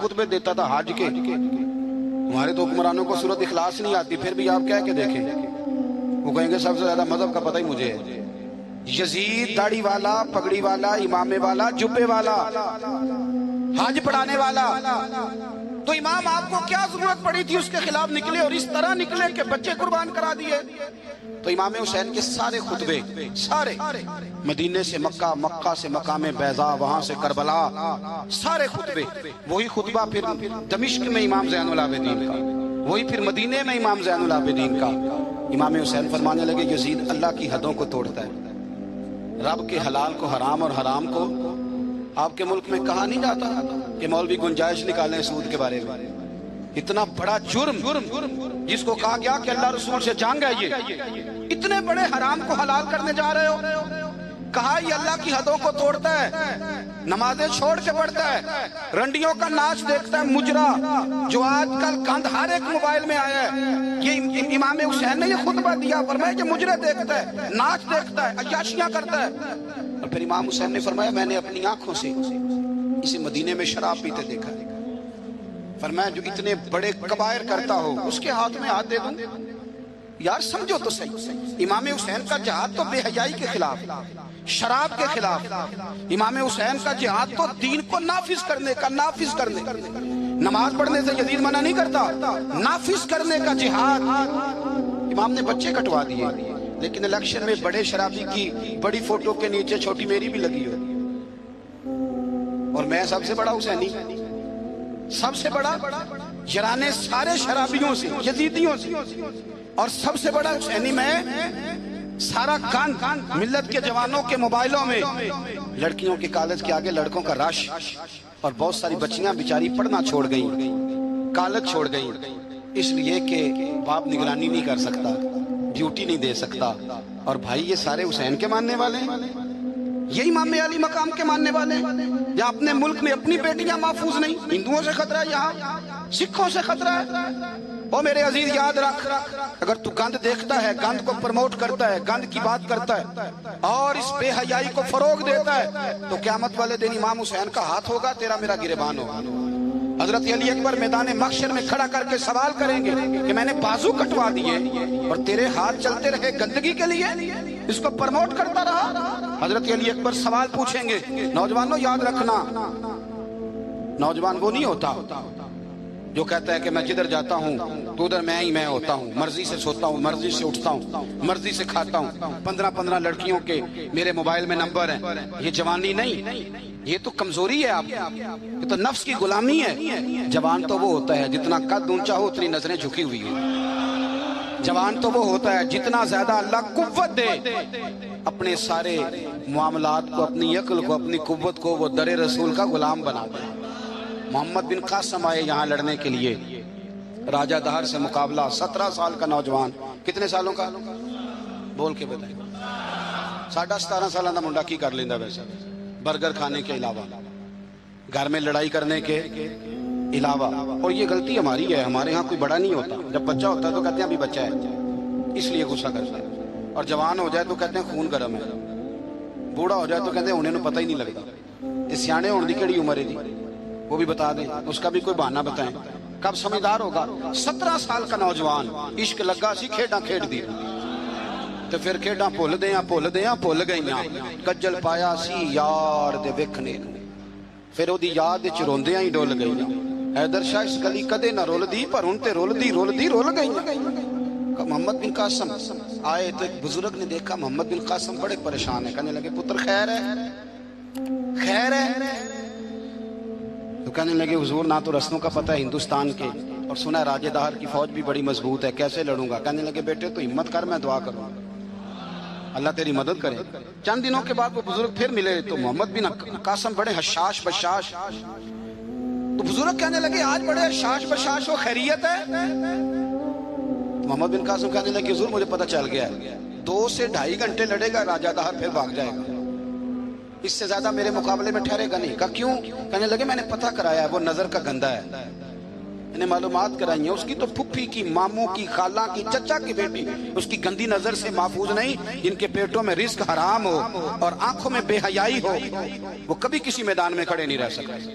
خطبے دیتا تھا حج کے. ہمارے تو حکمرانوں کو سورۃ اخلاص نہیں آتی، پھر بھی آپ کہہ کے دیکھیں، وہ کہیں گے سب سے زیادہ مذہب کا پتہ ہی مجھے ہے. یزید داڑھی والا، پگڑی والا، امامے والا، جبے والا، حج پڑھانے والا. تو امام آپ کو کیا ضرورت پڑی تھی اس کے خلاف نکلے اور اس طرح نکلے کہ بچے قربان کرا دیے؟ تو امام حسین کے سارے خطبے، سارے مدینے سے مکہ، مکہ سے مقام بیضا، وہاں سے کربلا، سارے خطبے وہی خطبہ پھر دمشق میں امام زین العابدین کا، وہی پھر مدینے میں امام زین العابدین کا. امام حسین فرمانے لگے یزید اللہ کی حدوں کو توڑتا ہے، رب کے حلال کو حرام اور حرام کو. آپ کے ملک میں کہا نہیں جاتا کہ مولوی گنجائش نکالیں سود کے بارے میں؟ اتنا بڑا جرم جس کو کہا گیا کہ اللہ رسول سے جنگ ہے، یہ اتنے بڑے حرام کو حلال کرنے جا رہے ہو. کہا یہ اللہ کی حدوں کو توڑتا ہے، نمازیں چھوڑ کے پڑھتا ہے، رنڈیوں کا ناچ دیکھتا ہے، مجرا جو آج کل گند ہر ایک موبائل میں آیا ہے. یہ امام حسین نے یہ خطبہ دیا، فرمایا کہ مجرے دیکھتا ہے، ناچ دیکھتا ہے، عیاشیاں کرتا ہے. اور پھر امام حسین نے فرمایا میں نے اپنی آنکھوں سے اسے مدینے میں شراب پیتے دیکھا. فرمایا جو اتنے بڑے کبائر کرتا ہو اس کے ہاتھ میں ہاتھ دے دوں؟ یار سمجھو تو صحیح، امام حسین کا جہاد تو بے حیائی کے خلاف، شراب کے خلاف. امام حسین کا جہاد تو دین کو نافذ کرنے کا، نافذ کرنے. نماز پڑھنے سے یزید منع نہیں کرتا، نافذ کرنے کا جہاد. امام نے بچے کٹوا دیے، لیکن الیکشن میں بڑے شرابی کی بڑی فوٹو کے نیچے چھوٹی میری بھی لگی ہو، اور میں سب سے بڑا حسینی، سب سے بڑا یرانے سارے شرابیوں سے، یزیدیوں سے، اور سب سے بڑا حسینی میں. سارا گند ملت کے جوانوں کے موبائلوں میں، لڑکیوں کے کالج کے آگے لڑکوں کا رش، اور بہت ساری بچیاں بیچاری پڑھنا چھوڑ گئیں، کالج چھوڑ گئیں، اس لیے کہ باپ نگرانی نہیں کر سکتا، ڈیوٹی نہیں دے سکتا. اور بھائی یہ سارے حسین کے ماننے والے ہیں، یہ امام علی مقام کے ماننے والے ہیں. یا اپنے ملک میں اپنی بیٹیاں محفوظ نہیں، ہندوؤں سے خطرہ ہے، یہاں سکھوں سے خطرہ ہے. او میرے عزیز یاد رکھ، اگر تو گند دیکھتا ہے، گند کو پروموٹ کرتا ہے، گند کی بات کرتا ہے اور اس بے حیائی کو فروغ دیتا ہے، تو قیامت والے دن امام حسین کا ہاتھ ہوگا، تیرا میرا گریبان ہوگا. حضرت علی اکبر میدان محشر میں کھڑا کر کے سوال کریں گے کہ میں نے بازو کٹوا دیے اور تیرے ہاتھ چلتے رہے گندگی کے لیے، اس کو پروموٹ کرتا رہا. حضرت علی اکبر سوال پوچھیں گے. نوجوانوں یاد رکھنا، نوجوان وہ نہیں ہوتا جو کہتا ہے کہ میں جدھر جاتا ہوں تو ادھر میں ہی میں ہوتا ہوں، مرضی سے سوتا ہوں، مرضی سے اٹھتا ہوں، مرضی سے کھاتا ہوں، 15 لڑکیوں کے میرے موبائل میں نمبر ہیں. یہ جوانی نہیں، یہ تو کمزوری ہے آپ کی، یہ تو نفس کی غلامی ہے. جوان تو وہ ہوتا ہے جتنا قد اونچا ہو اتنی نظریں جھکی ہوئی ہیں. جوان تو وہ ہوتا ہے جتنا زیادہ اللہ قوت دے، اپنے سارے معاملات کو، اپنی عقل کو، اپنی قوت کو وہ در رسول کا غلام بنا دے. محمد بن قاسم آئے یہاں لڑنے کے لیے، راجہ دہر سے مقابلہ. 17 سال کا نوجوان، کتنے سالوں کا بول کے بتائیں؟ 17.5 سالہ دا منڈا کی کر لیندہ ویسے، برگر کھانے کے علاوہ، گھر میں لڑائی کرنے کے علاوہ. اور یہ غلطی ہماری ہے، ہمارے ہاں کوئی بڑا نہیں ہوتا، جب بچہ ہوتا ہے تو کہتے ہیں ابھی بچہ ہے، اس لیے غصہ کرتا ہے. اور جوان ہو جائے تو کہتے ہیں خون گرم ہے، بوڑھا ہو جائے تو کہتے ہیں انہیں پتہ ہی نہیں لگتا. اس سیانے ہونے دی کیڑی عمر ہے جی، وہ بھی بتا دیں، اس کا بھی کوئی بہانہ بتائیں، کب سمجھدار ہوگا. 17 سال کا نوجوان، عشق لگا سی کھیڈاں کھیڈ دی، تو پھر کھیڈاں بھول گئیاں. کجل پایا سی یار دے ویکھنے، پھر وہ دی یاد وچ روندیاں ہی ڈول گئیاں. حیدر شاہ اس گلی کدے نہ رول دی، پر ہن تے رول گئیاں. محمد بن قاسم آئے تو ایک بزرگ نے دیکھا محمد بن قاسم بڑے پریشان ہیں. کہنے لگے پتر خیر ہے؟ تو کہنے لگے حضور نہ تو رسموں کا پتہ ہے ہندوستان کے، اور سنا ہے راجہ دہر کی فوج بھی بڑی مضبوط ہے، کیسے لڑوں گا؟ کہنے لگے بیٹے تو ہمت کر، میں دعا کروں، اللہ تیری مدد کرے. چند دنوں کے بعد وہ بزرگ پھر ملے تو محمد بن قاسم بڑے حشاش بشاش. تو بزرگ کہنے لگے آج بڑے حشاش بشاش ہو، خیریت ہے؟ محمد بن قاسم کہنے لگے حضور مجھے پتہ چل گیا ہے، 2 سے 2.5 گھنٹے لڑے گا راجہ دہر پھر بھاگ جائے گا، اس سے زیادہ میرے مقابلے میں ٹھہرے گا نہیں. کہا کیوں؟ کہنے لگے میں نے پتہ کرایا ہے وہ نظر کا گندہ ہے. انہیں معلومات کرائی ہیں اس کی تو پھپھی کی، ماموں کی، خالہ کی، چچا کی بیٹی اس کی گندی نظر سے محفوظ نہیں. جن کے پیٹوں میں رزق حرام ہو اور آنکھوں میں بے حیائی ہو وہ کبھی کسی میدان میں کھڑے نہیں رہ سکتے.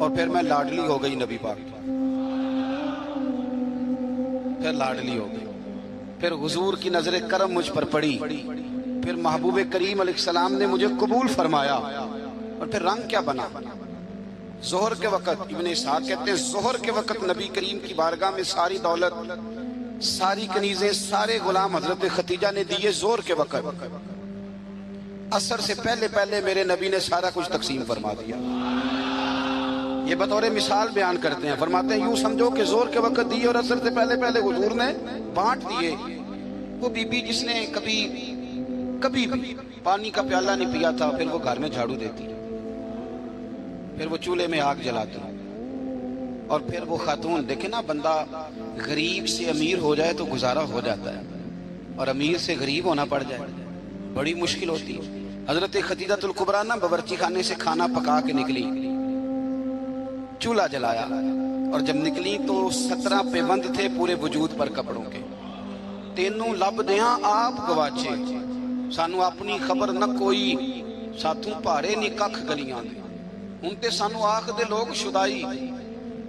اور پھر میں لاڈلی ہو گئی نبی پاک کی، پھر لاڈلی ہو گئی، پھر حضور کی نظر کرم مجھ پر پڑی، پھر محبوب کریم علیہ السلام نے مجھے قبول فرمایا، اور پھر رنگ کیا بنا؟ ظہر کے وقت ابن اسحاق کہتے ہیں ظہر کے وقت نبی کریم کی بارگاہ میں ساری دولت، ساری کنیزیں، سارے غلام حضرت ختیجہ نے دیے ظہر کے وقت۔ عصر سے پہلے پہلے میرے نبی نے سارا کچھ تقسیم فرما دیا۔ یہ بطور مثال بیان کرتے ہیں، فرماتے ہیں یوں سمجھو کہ ظہر کے وقت دیے اور عصر سے پہلے پہلے حضور نے بانٹ دیے۔ وہ بی بی جس نے کبھی بھی پانی کا پیالہ نہیں پیا تھا، پھر وہ گھر میں جھاڑو دیتی، پھر وہ چولہے میں آگ جلاتی، اور پھر وہ خاتون، دیکھیں نا، بندہ غریب سے امیر ہو جائے تو گزارا ہو جاتا ہے، اور امیر سے غریب ہونا پڑ جائے بڑی مشکل ہوتی ہے۔ حضرت خدیجہ الکبریٰ نا باورچی خانے سے کھانا پکا کے نکلی، چولہا جلایا، اور جب نکلی تو 17 پیوند تھے پورے وجود پر کپڑوں کے، تینوں لب دیاں آپ گواچے، سانو اپنی خبر نہ کوئی، ساتھوں پارے نی ککھ گلیاں دے، ہن تے سانو آکھ دے لوگ شدائی،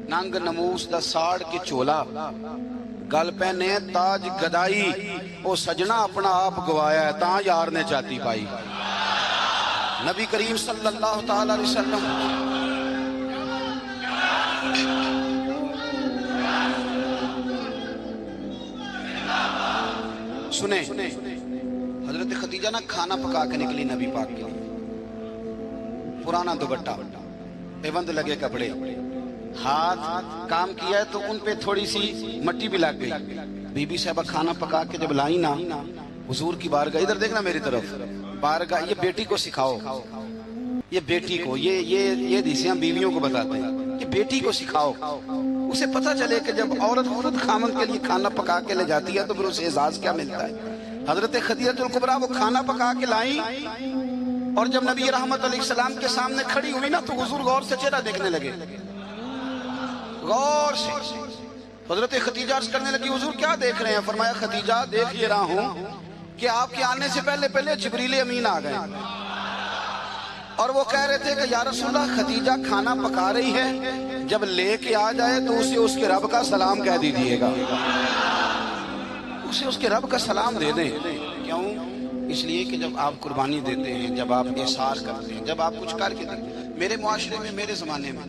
ننگ نموس دا ساڑ کے چولا، گل پہنے تاج گدائی، او سجنا اپنا آپ گوایا ہے تاں یار نے چاہتی پائی۔ نبی کریم صلی اللہ تعالی علیہ وسلم سنیں، حضرت خدیجہ نا کھانا پکا کے نکلی نبی پاک کے لیے، پرانا دوپٹہ، پیوند لگے کپڑے، ہاتھ کام کیا ہے تو ان پہ تھوڑی سی مٹی بھی لگ گئی۔ بی بی صاحبہ کھانا پکا کے جب لائی نا حضور کی بارگاہ، ادھر دیکھنا میری طرف، بارگاہ، یہ بیٹی کو سکھاؤ، یہ بیٹی کو، یہ دیسیاں بیویوں کو بتاتے ہیں، یہ بیٹی کو سکھاؤ، اسے پتہ چلے کہ جب عورت خود خامن کے لیے کھانا پکا کے لے جاتی ہے تو پھر اسے اعزاز کیا ملتا ہے۔ حضرت خدیجہ الکبریٰ وہ کھانا پکا کے لائیں، اور جب نبی رحمت علیہ السلام کے سامنے کھڑی ہوئی نا تو حضور غور سے چہرہ دیکھنے لگے، غور سے۔ حضرت خدیجہ عرض کرنے لگی حضور کیا دیکھ رہے ہیں؟ فرمایا خدیجہ دیکھ یہ رہا ہوں کہ آپ کے آنے سے پہلے پہلے جبریل امین آ گئے، اور وہ کہہ رہے تھے کہ یا رسول اللہ خدیجہ کھانا پکا رہی ہے، جب لے کے آ جائے تو اسے اس کے رب کا سلام کہہ دیجئے گا، اسے اس کے رب کا سلام دے دیں۔ کیوں؟ اس لیے کہ جب آپ قربانی دیتے ہیں، جب آپ احسار کرتے ہیں، جب آپ کچھ کر کے دیتے ہیں۔ میرے معاشرے میں، میرے زمانے میں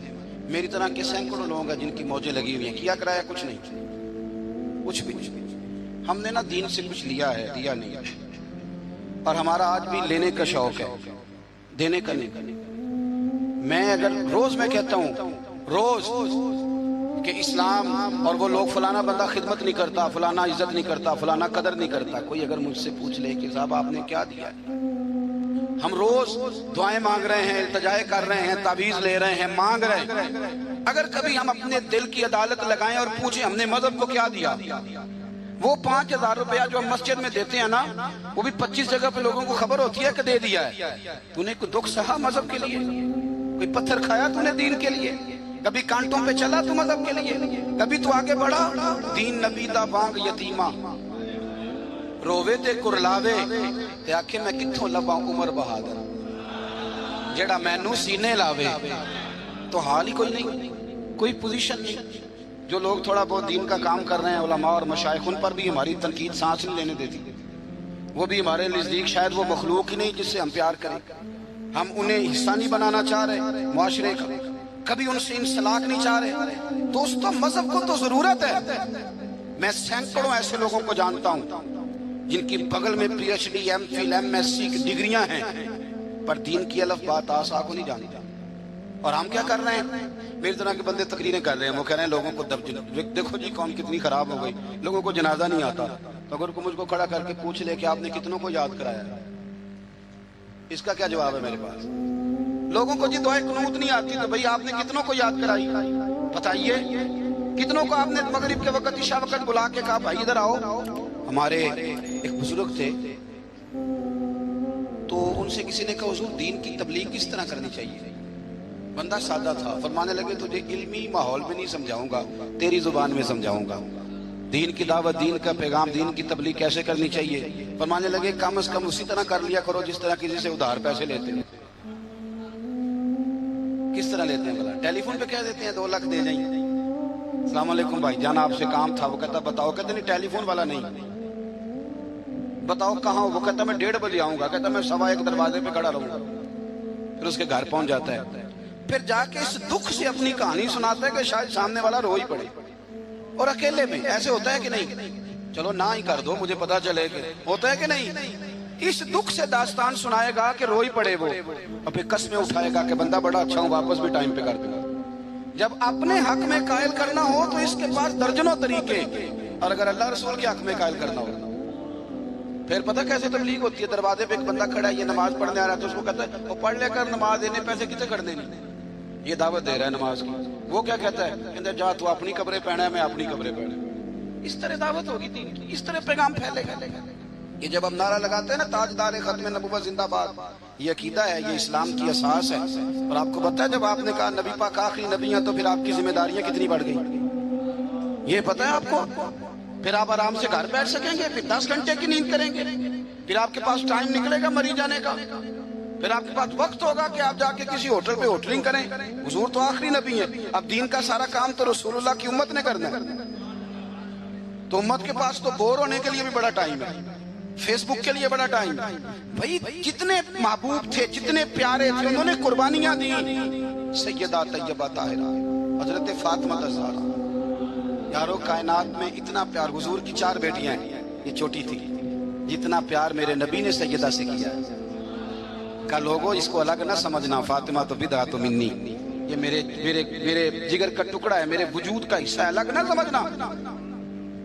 میری طرح کے سینکڑوں لوگ ہیں جن کی موجیں لگی ہوئی ہیں، کیا کرایا کچھ نہیں، کچھ بھی نہیں۔ ہم نے نا دین سے کچھ لیا ہے، دیا نہیں، اور ہمارا آج بھی لینے کا شوق ہے، دینے کا نہیں۔ میں اگر روز میں کہتا ہوں روز کہ اسلام اور وہ لوگ فلانا بندہ خدمت نہیں کرتا، فلانا عزت نہیں کرتا، فلانا قدر نہیں کرتا، کوئی اگر مجھ سے پوچھ لے کہ صاحب آپ نے کیا دیا ہے، ہم روز دعائیں مانگ رہے ہیں، التجائے کر رہے ہیں، تعویذ لے رہے ہیں، مانگ رہے ہیں، اگر کبھی ہم اپنے دل کی عدالت لگائیں اور پوچھیں ہم نے مذہب کو کیا دیا، وہ 5000 روپیہ جو ہم مسجد میں دیتے ہیں نا، وہ بھی 25 جگہ پہ لوگوں کو خبر ہوتی ہے کہ دے دیا ہے۔ تو نے کوئی دکھ سہا مذہب کے لیے؟ کوئی پتھر کھایا تو نے دین کے لیے؟ کبھی کانٹوں پہ چلا تو مذہب کے لیے؟ کبھی تو آگے بڑھا؟ دین نبی دا بانگ یتیمہ رووے تے کرلاوے تے آکھے میں کتھوں لباں عمر بہادر، جیڑا مینوں سینے لاوے۔ تو حال ہی کوئی نہیں، کوئی پوزیشن نہیں۔ جو لوگ تھوڑا بہت دین کا کام کر رہے ہیں، علماء اور مشائخ، ان پر بھی ہماری تنقید سانس نہیں لینے دیتی، وہ بھی ہمارے نزدیک شاید وہ مخلوق ہی نہیں جس سے ہم پیار کریں، ہم انہیں حصہ نہیں بنانا چاہ رہے معاشرے کا، کبھی ان سے انسلاک نہیں چاہ رہے۔ دوستو مذہب کو تو ضرورت ہے۔ میں سینکڑوں ایسے لوگوں کو جانتا ہوں جن کی بغل میں P H D, M Phil, M S C کی ڈگریاں ہیں، پر دین کی الف بات آسا کو نہیں جانتے۔ اور ہم کیا کر رہے ہیں؟ میری طرح کے بندے تقریریں کر رہے ہیں، وہ کہہ رہے ہیں لوگوں کو دیکھو جی قوم کتنی خراب ہو گئی، لوگوں کو جنازہ نہیں آتا۔ تو اگر کوئی مجھ کو کھڑا کر کے پوچھ لے کہ آپ نے کتنوں کو یاد کرایا ہے، اس کا کیا جواب ہے میرے پاس؟ لوگوں کو جی دعائے قنوت نہیں آتی تو بھئی آپ نے کتنوں کو یاد کرائی بتائیے؟ کتنوں کو آپ نے مغرب کے وقت، عشاء وقت بلا کے کہا بھائی ادھر آؤ؟ ہمارے ایک بزرگ تھے تو ان سے کسی نے کہا حضور دین کی تبلیغ کس طرح کرنی چاہیے؟ بندہ سادہ تھا، فرمانے لگے تجھے علمی ماحول میں نہیں سمجھاؤں گا، تیری زبان میں سمجھاؤں گا۔ دین کی دعوت، دین کا پیغام، دین کی تبلیغ کیسے کرنی چاہیے؟ فرمانے لگے کم از کم اسی طرح کر لیا کرو جس طرح کسی سے ادھار پیسے لیتے ہیں۔ کس طرح طرح لیتے ہیں؟ بلا ٹیلی فون پہ کہہ دیتے ہیں 2 لاکھ دے جائیں، السلام علیکم بھائی جان آپ سے کام تھا، وہ کہتا بتاؤ، کہتے نہیں ٹیلی فون والا نہیں، بتاؤ کہاں ہو؟ وہ کہتا میں 1:30 بجے آؤں گا، کہتا میں 1:15 دروازے پہ کھڑا رہوں گا، پھر اس کے گھر پہنچ جاتا ہے، پھر جا کے اس دکھ سے اپنی کہانی سناتا ہے کہ شاید سامنے والا رو ہی پڑے، اور اکیلے میں ایسے ہوتا ہے کہ نہیں؟ چلو نہ ہی کر دو مجھے پتا چلے کہ ہوتا ہے کہ نہیں؟ اس دکھ سے داستان سنائے گا کہ رو ہی پڑے وہ، اور پھر قسمیں اٹھائے گا کہ بندہ بڑا اچھا ہوں، واپس بھی ٹائم پہ کر دوں گا۔ جب اپنے حق میں قائل کرنا ہو تو اس کے پاس درجنوں طریقے، اور اگر اللہ رسول کے حق میں قائل کرنا ہو پھر پتہ کیسے تبلیغ ہوتی ہے؟ دروازے پہ ایک بندہ کھڑا ہے، یہ نماز پڑھنے آ رہا ہے، تو اس کو کہتا ہے وہ پڑھ لے کر نماز دینے پیسے کتنے کر دینے، یہ دعوت دے رہا ہے نماز کی، وہ کیا کہتا ہے؟ کہتا ہے جا تو اپنی کپڑے پہنا ہے، میں اپنی کپڑے پہنا۔ اس طرح دعوت ہوگی دین کی، اس طرح پیغام پھیلے گا۔ یہ جب ہم نعرہ لگاتے ہیں نا تاجدار ختم نبوت زندہ باد، یہ عقیدہ ہے، یہ اسلام کی اساس ہے، اور آپ کو پتہ ہے جب آپ نے کہا نبی پاک آخری نبی ہیں تو پھر آپ کی ذمہ داریاں کتنی بڑھ گئی، یہ پتہ ہے آپ کو؟ پھر آپ آرام سے گھر بیٹھ سکیں گے، پھر 10 گھنٹے کی نیند کریں گے، پھر آپ کے پاس ٹائم نکلے گا مری جانے کا، پھر آپ کے پاس وقت ہوگا کہ آپ جا کے کسی ہوٹل پہ ہوٹلنگ کریں۔ حضور تو آخری نبی ہیں، اب دین کا سارا کام تو رسول اللہ کی امت نے کرنا ہے، تو امت کے پاس تو بور ہونے کے لیے بھی بڑا ٹائم ہے، فیس بک کے لیے بڑا ٹائم ہے۔ بھائی جتنے محبوب تھے، جتنے پیارے تھے، انہوں نے قربانیاں دی، سیدہ طیبہ طاہرہ حضرت فاطمہ الزہرا، یارو کائنات میں اتنا پیار، حضور کی 4 بیٹیاں ہیں، یہ چھوٹی تھی، جتنا پیار میرے نبی نے سیدہ سے کیا ہے کا لوگوں اس کو الگ نہ سمجھنا، فاطمہ تو بدعۃ منی، یہ میرے جگر کا ٹکڑا ہے، میرے وجود کا حصہ ہے، الگ نہ سمجھنا،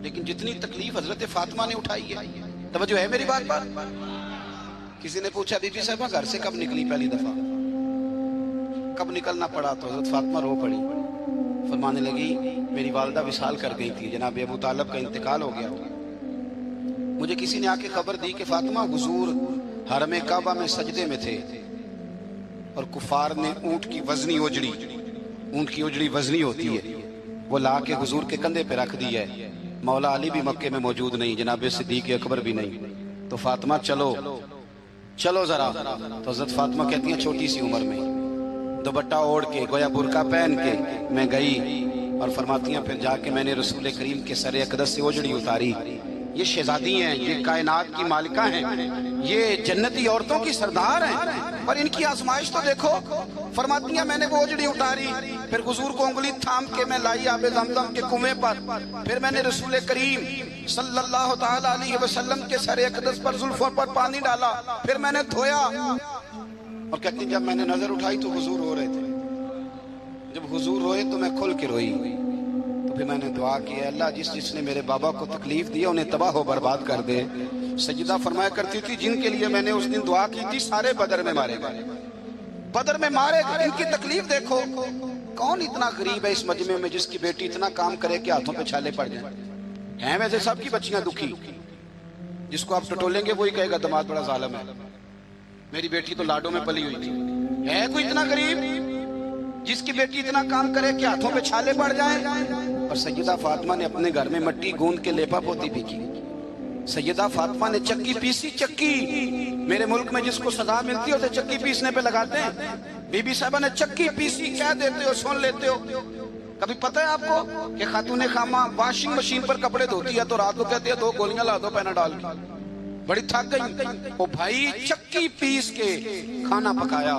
لیکن جتنی تکلیف حضرت فاطمہ نے اٹھائی ہے، توجہ ہے میری بات پر؟ کسی نے پوچھا بی بی صاحبہ گھر سے کب نکلی پہلی دفعہ، کب نکلنا پڑا؟ تو حضرت فاطمہ رو پڑی، فرمانے لگی میری والدہ وصال کر گئی تھی، جناب ابو طالب کا انتقال ہو گیا، مجھے کسی نے آ کے خبر دی کہ فاطمہ حضور حرم کعبہ میں سجدے میں تھے، اور کفار نے اونٹ کی وزنی اجڑی، اونٹ کی اجڑی وزنی ہوتی ہے، وہ لا کے حضور کے کندھے پہ رکھ دی ہے، مولا علی بھی مکے میں موجود نہیں، جناب صدیق اکبر بھی نہیں، تو فاطمہ چلو ذرا، تو حضرت فاطمہ کہتی ہیں چھوٹی سی عمر میں دوپٹہ اوڑھ کے گویا برقع پہن کے میں گئی، اور فرماتی ہیں پھر جا کے میں نے رسول کریم کے سر اقدس سے اجڑی اتاری، یہ شہزادی ہیں، یہ کائنات کی مالکہ ہیں، یہ جنتی عورتوں کی سردار ہیں، اور ان کی آزمائش تو دیکھو، فرماتی ہیں میں نے وہ اجڑی اتاری، پھر حضور کو انگلی تھام کے میں لائی آب زمزم کے کنویں پر، پھر میں نے رسول کریم صلی اللہ تعالی علیہ وسلم کے سر اقدس پر زلفوں پر پانی ڈالا، پھر میں نے دھویا، اور کہتی جب میں نے نظر اٹھائی تو حضور رو رہے تھے، جب حضور روئے تو میں کھل کے روئی، تو پھر میں نے دعا کی ہے اللہ جس نے میرے بابا کو تکلیف دی انہیں تباہ و برباد کر دے۔ سیدہ فرمایا کرتی تھی جن کے لیے میں نے اس دن دعا کی تھی سارے بدر میں مارے گئے، بدر میں مارے گئے، ان کی تکلیف دیکھو، کون اتنا غریب ہے اس مجمع میں جس کی بیٹی اتنا کام کرے کہ ہاتھوں پہ چھالے پڑ جائیں؟ ہیں ویسے سب کی بچیاں دکھی، جس کو آپ ٹٹولیں گے وہی کہے گا دماد بڑا ظالم ہے، میری بیٹی تو لاڈوں میں پلی ہوئی تھی۔ ہے کوئی اتنا غریب جس کی بیٹی اتنا کام کرے کہ ہاتھوں پہ چھالے پڑ جائیں؟ اور سیدہ فاطمہ نے اپنے گھر میں مٹی گوند کے لیپا پوتی بھی کی، سیدہ فاطمہ نے چکی پیسی، چکی میرے ملک میں جس کو سزا ملتی ہے اسے چکی پیسنے پہ لگاتے ہیں، بی بی صاحبہ نے چکی پیسی، کہہ دیتے ہو سن لیتے ہو۔ کبھی پتہ ہے آپ کو کہ خاتون خامہ واشنگ مشین پر کپڑے دھوتی ہے تو رات کو کہتی ہے 2 گولیاں لا دو پینا ڈال کے، بڑی تھک گئی، وہ بھائی چکی پیس کے کھانا پکایا،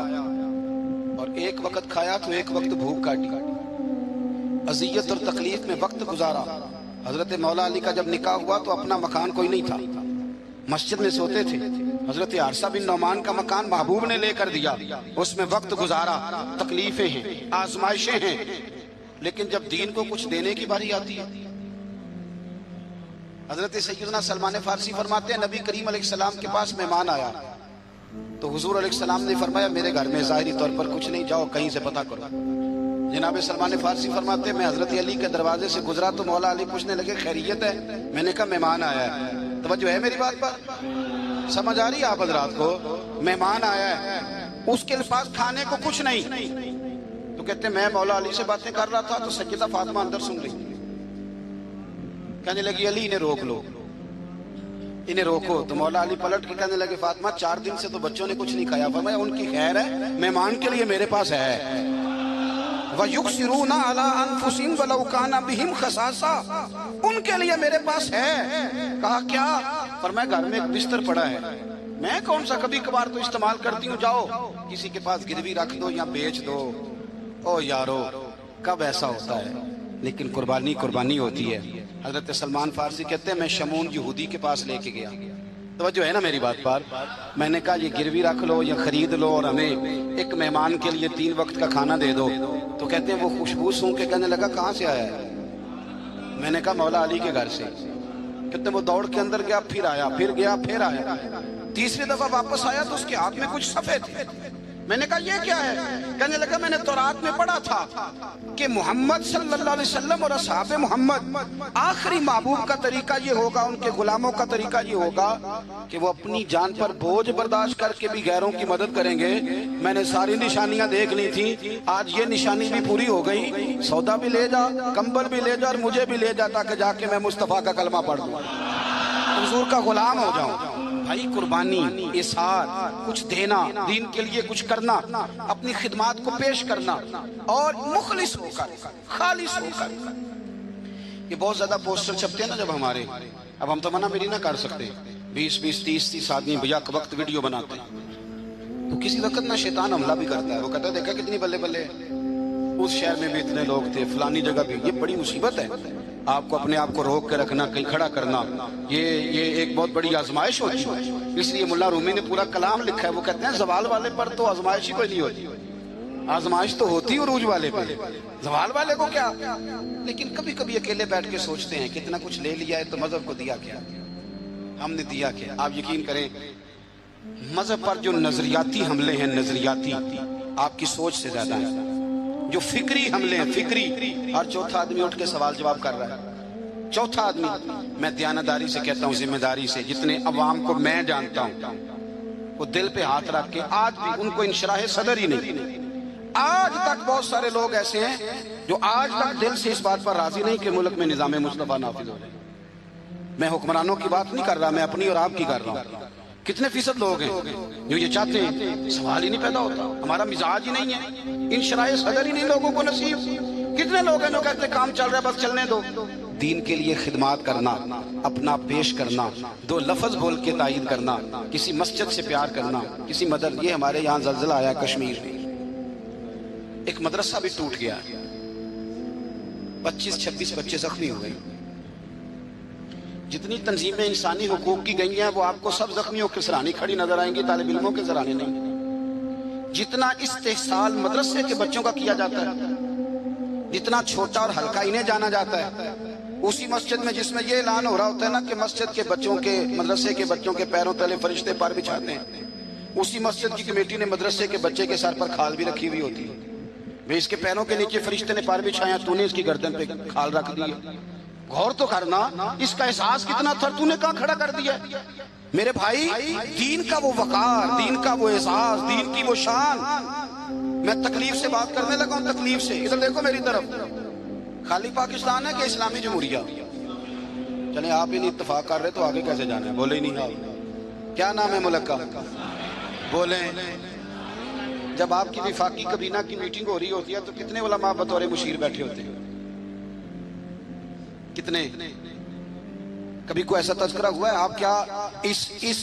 اور ایک وقت کھایا تو ایک وقت بھوک کاٹی، اذیت اور تکلیف میں وقت گزارا۔ حضرت مولا علی کا جب نکاح ہوا تو اپنا مکان کوئی نہیں تھا، مسجد میں سوتے تھے، حضرت عارصہ بن نعمان کا مکان محبوب نے لے کر دیا، اس میں وقت گزارا، تکلیفیں ہیں، آزمائشیں ہیں، لیکن جب دین کو کچھ دینے کی باری آتی ہے، حضرت سیدنا سلمان فارسی فرماتے ہیں نبی کریم علیہ السلام کے پاس مہمان آیا تو حضور علیہ السلام نے فرمایا میرے گھر میں ظاہری طور پر کچھ نہیں، جاؤ کہیں سے پتہ کرو۔ جناب سلمان فارسی فرماتے ہیں میں حضرت علی کے دروازے سے گزرا تو مولا علی پوچھنے لگے خیریت ہے؟ میں نے کہا مہمان آیا ہے۔ توجہ ہے میری بات پر؟ سمجھ آ رہی ہے آپ حضرات کو؟ مہمان آیا ہے، اس کے پاس کھانے کو کچھ نہیں، تو کہتے ہیں میں مولا علی سے باتیں کر رہا تھا تو سیدہ فاطمہ اندر سن رہی، کہنے لگی علی انہیں روک لو، انہیں روکو، تو مولا علی پلٹ کے کہنے لگے فاطمہ 4 دن سے تو بچوں نے کچھ نہیں کھایا، فرمایا ان کی خیر ہے، مہمان کے لیے میرے پاس ہے۔ وَيُقْصِرُونَ عَلَىٰ أَنفُسِهِمْ وَلَوْ كَانَ بِهِمْ خَصَاصَةٌ، ان کے لیے میرے پاس ہے۔ کہا کیا؟ فرمایا گھر میں ایک بستر پڑا ہے، میں کون سا کبھی کبھار تو استعمال کرتی ہوں، جاؤ کسی کے پاس گروی رکھ دو یا بیچ دو۔ او یارو کب ایسا ہوتا ہے، لیکن قربانی قربانی ہوتی ہے۔ حضرت سلمان فارسی کہتے ہیں میں شمون یہودی کے پاس لے کے گیا، توجہ ہے نا میری بات پر، میں نے کہا یہ گروی رکھ لو یا خرید لو اور ہمیں ایک مہمان کے لیے 3 وقت کا کھانا دے دو۔ تو کہتے ہیں وہ خوشبو سونگھ کے کہنے لگا کہاں سے آیا ہے؟ میں نے کہا مولا علی کے گھر سے۔ کہتے ہیں وہ دوڑ کے اندر گیا، پھر آیا، پھر گیا، پھر آیا، تیسری دفعہ واپس آیا تو اس کے ہاتھ میں کچھ صفحے تھے۔ میں نے کہا یہ کیا ہے؟ کہنے لگا میں نے تورات میں پڑھا تھا کہ محمد صلی اللہ علیہ وسلم اور اصحاب محمد آخری محبوب کا طریقہ یہ ہوگا، ان کے غلاموں کا طریقہ یہ ہوگا کہ وہ اپنی جان پر بوجھ برداشت کر کے بھی غیروں کی مدد کریں گے۔ میں نے ساری نشانیاں دیکھ لی تھی، آج یہ نشانی بھی پوری ہو گئی۔ سودا بھی لے جا، کمبل بھی لے جا اور مجھے بھی لے جا تاکہ جا کے میں مصطفیٰ کا کلمہ پڑھ دوں، حضور کا غلام ہو جاؤں۔ بھائی قربانی، اظہار، کچھ دینا، دین کے لیے کچھ کرنا، اپنی خدمات کو پیش کرنا اور مخلص ہو کر، خالص ہو کر۔ یہ بہت زیادہ پوسٹر چھپتے ہیں نا جب ہمارے، اب ہم تو منع میری نہ کر سکتے، 20 30 آدمی بیک وقت ویڈیو بناتے ہیں، تو کسی وقت نہ شیطان حملہ بھی کرتا ہے، وہ کہتا ہے دیکھا کتنی بلے بلے، اس شہر میں بھی اتنے لوگ تھے، فلانی جگہ بھی۔ یہ بڑی مصیبت ہے، آپ کو اپنے آپ کو روک کے رکھنا، کہیں کھڑا کرنا، یہ ایک بہت بڑی آزمائش ہوتی ہے۔ اس لیے ملا رومی نے پورا کلام لکھا ہے، وہ کہتے ہیں زوال والے پر تو آزمائش ہی کوئی نہیں ہوتی، آزمائش تو ہوتی عروج والے پہ، زوال والے کو کیا۔ لیکن کبھی کبھی اکیلے بیٹھ کے سوچتے ہیں کتنا کچھ لے لیا ہے تو مذہب کو دیا کیا، ہم نے دیا کیا۔ آپ یقین کریں مذہب پر جو نظریاتی حملے ہیں، نظریاتی، آپ کی سوچ سے زیادہ ہیں، جو فکری حملے ہیں، فکری۔ اور چوتھا آدمی اٹھ کے سوال جواب کر رہا ہے، چوتھا آدمی۔ میں دیانتداری سے کہتا ہوں، ذمہ داری سے، جتنے عوام کو میں جانتا ہوں وہ دل پہ ہاتھ رکھ کے آج بھی ان کو انشراح صدر ہی نہیں۔ آج تک بہت سارے لوگ ایسے ہیں جو آج تک دل سے اس بات پر راضی نہیں کہ ملک میں نظام مصطفیٰ نافذ ہو جائے۔ میں حکمرانوں کی بات نہیں کر رہا، میں اپنی اور آپ کی کر رہا ہوں۔ کتنے فیصد لوگ ہیں جو یہ چاہتے ہیں؟ سوال ہی نہیں پیدا ہوتا، ہمارا مزاج ہی نہیں ہے، انشراح صدر ہی نہیں لوگوں کو نصیب۔ کتنے لوگ ہیں جو کہتے ہیں کام چل رہا ہے بس چلنے دو۔ دین کے لیے خدمات کرنا، اپنا پیش کرنا، 2 لفظ بول کے تائید کرنا، کسی مسجد سے پیار کرنا، کسی مدد۔ یہ ہمارے یہاں زلزلہ آیا کشمیر میں، ایک مدرسہ بھی ٹوٹ گیا، 25-26 بچے زخمی ہو گئے۔ جتنی تنظیمیں انسانی حقوق کی گئی ہیں وہ آپ کو سب زخمیوں کے سرانے کھڑی نظر آئیں گی، طالب علموں کے سرانے نہیں۔ جتنا استحصال مدرسے کے بچوں کا کیا جاتا ہے، جتنا چھوٹا اور ہلکا انہیں جانا جاتا ہے، اسی مسجد میں جس میں یہ اعلان ہو رہا ہوتا ہے نا کہ مسجد کے بچوں کے، مدرسے کے بچوں کے پیروں تلے فرشتے پر بچھاتے ہیں، اسی مسجد کی کمیٹی نے مدرسے کے بچے کے سر پر کھال بھی رکھی ہوئی ہوتی ہے۔ بھئی اس کے پیروں کے نیچے فرشتے نے پر بچھایا، تو نے اس کی گردن پہ کھال رکھ دی۔ غور تو کرنا، اس کا احساس کتنا تھا، تو نے کہاں کھڑا کر دیا۔ میرے بھائی، دین کا وہ وقار، دین کا وہ احساس، دین کی وہ شان۔ میں تکلیف سے بات کرنے لگا ہوں، تکلیف سے۔ ادھر دیکھو میری طرف، خالی پاکستان ہے کہ اسلامی جمہوریہ؟ چلیں آپ ہی نہیں اتفاق کر رہے تو آگے کیسے جانا ہے؟ بولے ہی نہیں آپ، کیا نام ہے ملک کا؟ بولیں۔ جب آپ کی وفاقی کابینہ کی میٹنگ ہو رہی ہوتی ہے تو کتنے علماء بطور مشیر بیٹھے ہوتے ہیں؟ کتنے؟ کبھی کوئی ایسا تذکرہ ہوا ہے؟ آپ کیا اس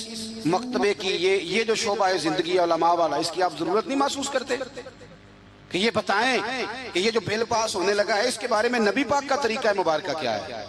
مکتبے کی یہ جو شعبہ زندگی علماء والا، اس کی آپ ضرورت نہیں محسوس کرتے کہ یہ بتائیں کہ یہ جو بل پاس ہونے لگا ہے اس کے بارے میں نبی پاک کا طریقہ مبارکہ کیا ہے،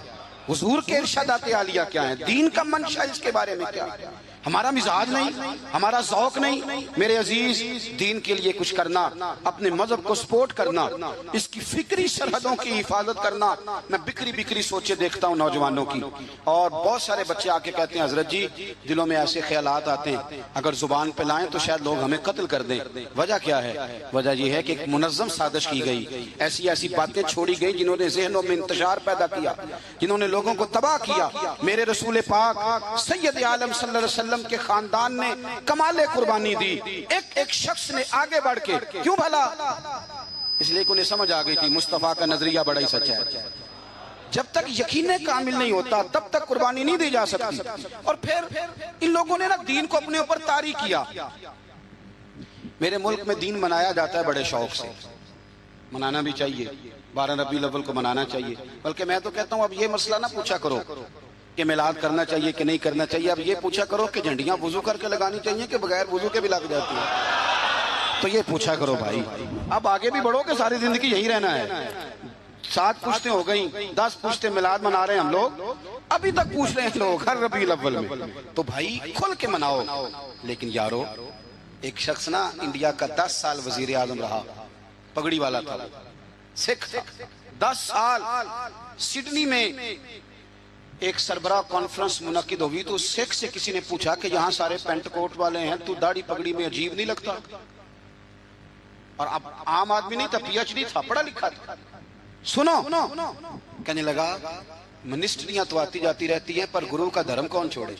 حضور کے ارشادات عالیہ کیا ہیں، دین کا منشا اس کے بارے میں کیا ہے؟ ہمارا مزاج نہیں، ہمارا ذوق نہیں۔ میرے عزیز، دین کے لیے کچھ کرنا، اپنے مذہب کو سپورٹ کرنا، اس کی فکری سرحدوں کی حفاظت کرنا۔ میں بکری سوچے دیکھتا ہوں نوجوانوں کی، اور بہت سارے بچے آ کے کہتے ہیں حضرت جی دلوں میں ایسے خیالات آتے ہیں اگر زبان پہ لائیں تو شاید لوگ ہمیں قتل کر دیں۔ وجہ کیا ہے؟ وجہ یہ ہے کہ ایک منظم سازش کی گئی، ایسی باتیں چھوڑی گئی جنہوں نے ذہنوں میں انتشار پیدا کیا، جنہوں نے لوگوں کو تباہ کیا۔ میرے رسول پاک سید عالم صلی اللہ علیہ وسلم کے خاندان نے کمال قربانی دی، ایک شخص نے آگے بڑھ کے، کیوں بھلا؟ اس لیے کہ انہیں سمجھ آ گئی تھی مصطفیٰ کا نظریہ بڑا ہی سچا ہے۔ جب تک یقین کامل نہیں ہوتا تب تک قربانی نہیں دی جا سکتی۔ اور پھر ان لوگوں نے نا دین کو اپنے اوپر طاری کیا۔ میرے ملک میں دین منایا جاتا ہے بڑے شوق سے، منانا بھی چاہیے، 12 ربیع الاول کو منانا چاہیے، بلکہ میں تو کہتا ہوں اب یہ مسئلہ نہ پوچھا کرو کہ میلاد کرنا چاہیے کہ نہیں کرنا چاہیے، اب یہ پوچھا کرو کہ جھنڈیاں وضو کر کے لگانی چاہیے کہ بغیر وضو کے بھی لگ جاتی ہیں، تو یہ پوچھا کرو بھائی۔ اب آگے بھی بڑھو کہ ساری زندگی یہی رہنا ہے۔ 7 پشتیں ہو گئیں، 10 پشتیں میلاد منا رہے ہیں ہم لوگ، ابھی تک پوچھ رہے ہیں لوگ ہر ربیع الاول میں، تو بھائی کھل کے مناؤ۔ لیکن یارو ایک شخص نا انڈیا کا 10 سال وزیر اعظم رہا، پگڑی والا تھا، سکھ تھا، 10 سال سڈنی میں ایک سربراہ کانفرنس منعقد ہوئی تو سکھ سے کسی نے پوچھا کہ یہاں سارے پینٹ کوٹ والے ہیں، تو داڑھی پگڑی میں عجیب نہیں لگتا؟ اور اب عام آدمی نہیں تھا، پی ایچ ڈی تھا، پڑھا لکھا تھا۔ سنو، کہنے لگا منسٹریاں تو آتی جاتی رہتی ہیں پر گرو کا دھرم کون چھوڑے؟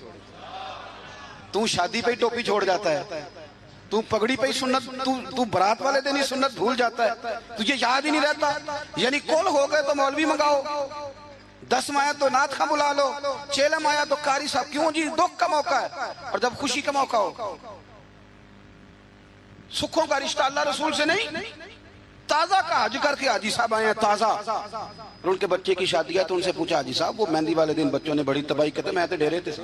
تو شادی پہ ہی ٹوپی چھوڑ جاتا ہے، تو پگڑی پہ ہی سنت، تو برات والے دن ہی سنت بھول جاتا ہے، تجھے یاد ہی نہیں رہتا؟ یعنی کول ہو گئے تو مولوی منگاؤ، 10 آیا تو نعت خواں بلا لو، چیلم آیا تو قاری صاحب، کیوں جی دکھ کا موقع ہے اور جب خوشی کا موقع ہو؟ سکھوں کا رشتہ اللہ رسول سے نہیں، تازہ کا حج کر کے حاجی صاحب آئے ہیں تازہ، اور ان کے بچے کی شادی ہے تو ان سے پوچھا حاجی صاحب وہ مہندی والے دن بچوں نے بڑی تباہی کرتے، میں تے ڈیرے تے سے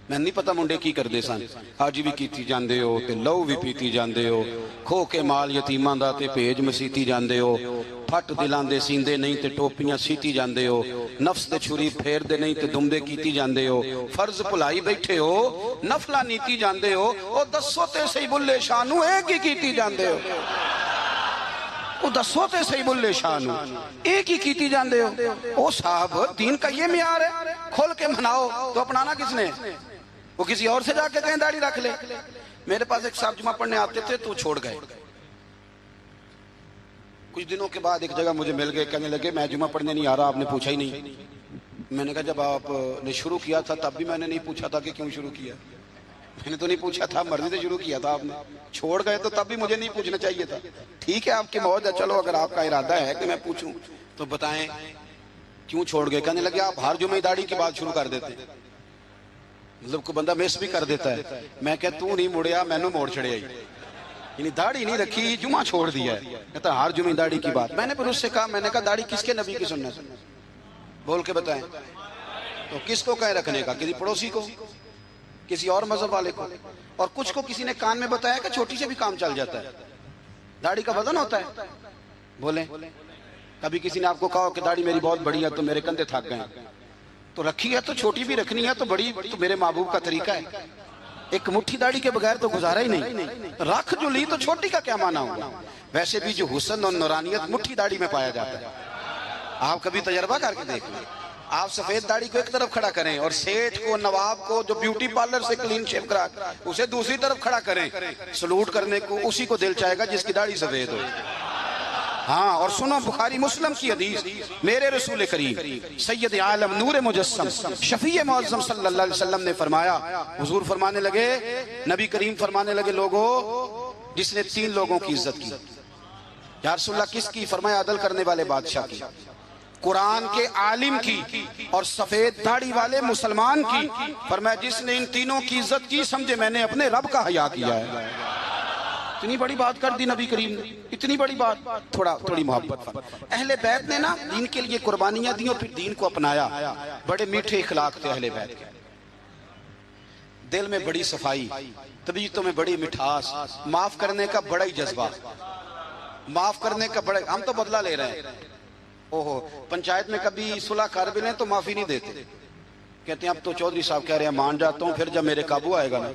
میں نہیں پتا منڈے کی کر دے سن، حاجی بھی کیتی جاندے ہو تے لو بھی پیتی جاندے ہو، کھو کے مال یتیماں دا تے بھیج مسیتی جاندے ہو، پھٹ دلاں دے سیندے نہیں تے ٹوپیاں سیتی جاندے ہو، نفس دے چھری پھیر دے نہیں تے دمدے کیتی جاندے ہو، فرض بھلائی بیٹھے ہو، نفلہ نیتی جاندے ہو، او دسو تے صحیح بلے شانو ایک ہی کیتی جاندے ہو، وہ دسو تے صحیح بلے شانو ایک ہی کیتی جاندے ہو۔ او صاحب دین کا یہ معیار ہے، کھول کے مناؤ، تو اپنانا کس نے؟ وہ کسی اور سے جا کے کہیں داڑھی رکھ لے۔ میرے پاس ایک صاحب جمعہ پڑھنے آتے تھے تو چھوڑ گئے، کچھ دنوں کے بعد ایک جگہ مجھے مل گئے، کہنے لگے میں جمعہ پڑھنے نہیں آ رہا، آپ نے پوچھا ہی نہیں۔ میں نے کہا جب آپ نے شروع کیا تھا تب بھی میں نے نہیں پوچھا تھا کہ کیوں شروع کیا، میں نے تو نہیں پوچھا تھا، مرضی سے شروع کیا تھا آپ نے، چھوڑ گئے تو تب بھی مجھے نہیں پوچھنا چاہیے تھا۔ ٹھیک ہے آپ کی موج ہے، چلو اگر آپ کا ارادہ ہے کہ میں پوچھوں تو بتائیں کیوں چھوڑ گئے؟ کہنے لگے آپ ہر جمعہ داڑھی کی بات شروع کر دیتے، مطلب کو بندہ مس بھی کر دیتا ہے۔ میں کہ تو نہیں مڑیا میں نے موڑ چھڑیا، یعنی داڑھی نہیں رکھی جمعہ چھوڑ دیا ہے، کہتا ہر جمعہ داڑھی کی بات۔ میں نے پھر اس سے کہا، میں نے کہا داڑھی کس کے نبی کی سنت ہے بول کے بتائیں، تو کس کو کہیں رکھنے کا؟ کسی پڑوسی کو، کسی اور مذہب والے کو، اور کچھ کو کسی نے کان میں بتایا کہ چھوٹی سے بھی کام چل جاتا ہے، داڑھی کا وزن ہوتا ہے۔ بولیں کبھی کسی نے آپ کو کہا کہ داڑھی میری بہت بڑی ہے تو میرے کندھے تھک گئے، تو رکھی ہے تو چھوٹی بھی رکھنی ہے تو بڑی تو میرے محبوب کا طریقہ ہے، ایک مٹھی داڑھی کے بغیر تو گزارا ہی نہیں، رکھ جو لی تو چھوٹی کا کیا معنی ہوگا؟ ویسے بھی جو حسن اور نورانیت مٹھی داڑھی میں پایا جاتا ہے، آپ کبھی تجربہ کر کے دیکھ لیں۔ آپ سفید داڑھی کو ایک طرف کھڑا کریں اور سیٹھ کو نواب کو جو بیوٹی پارلر سے کلین شیو کرا اسے دوسری طرف کھڑا کریں، سلوٹ کرنے کو اسی کو دل چاہے گا جس کی داڑھی سفید ہو۔ ہاں اور سنو بخاری مسلم کی حدیث، میرے رسول کریم سید عالم نور مجسم شفیع معظم صلی اللہ علیہ وسلم نے فرمایا، حضور فرمانے لگے، نبی کریم فرمانے لگے، لوگوں جس نے 3 لوگوں کی عزت کی۔ یا رسول اللہ کس کی؟ فرمایا عدل کرنے والے بادشاہ کی، قرآن کے عالم کی، اور سفید داڑھی والے مسلمان کی۔ فرمایا جس نے ان تینوں کی عزت کی سمجھے میں نے اپنے رب کا حیا کیا ہے۔ اتنی بڑی بات کر دی نبی کریم نے، اتنی بڑی بات، تھوڑی محبت۔ اہل بیت نے نا دین کے لیے قربانیاں دی اور پھر دین کو اپنایا، بڑے میٹھے اخلاق تھے اہل بیت کے، دل میں بڑی صفائی، طبیعتوں میں بڑی مٹھاس، معاف کرنے کا بڑا ہی جذبہ، معاف کرنے کا بڑا، ہم تو بدلہ لے رہے ہیں، اوہو پنچایت میں کبھی صلح کر بھی لیں تو معافی نہیں دیتے، کہتے ہیں اب تو چودھری صاحب کہہ رہے ہیں مان جاتا ہوں، پھر جب میرے قابو آئے گا نا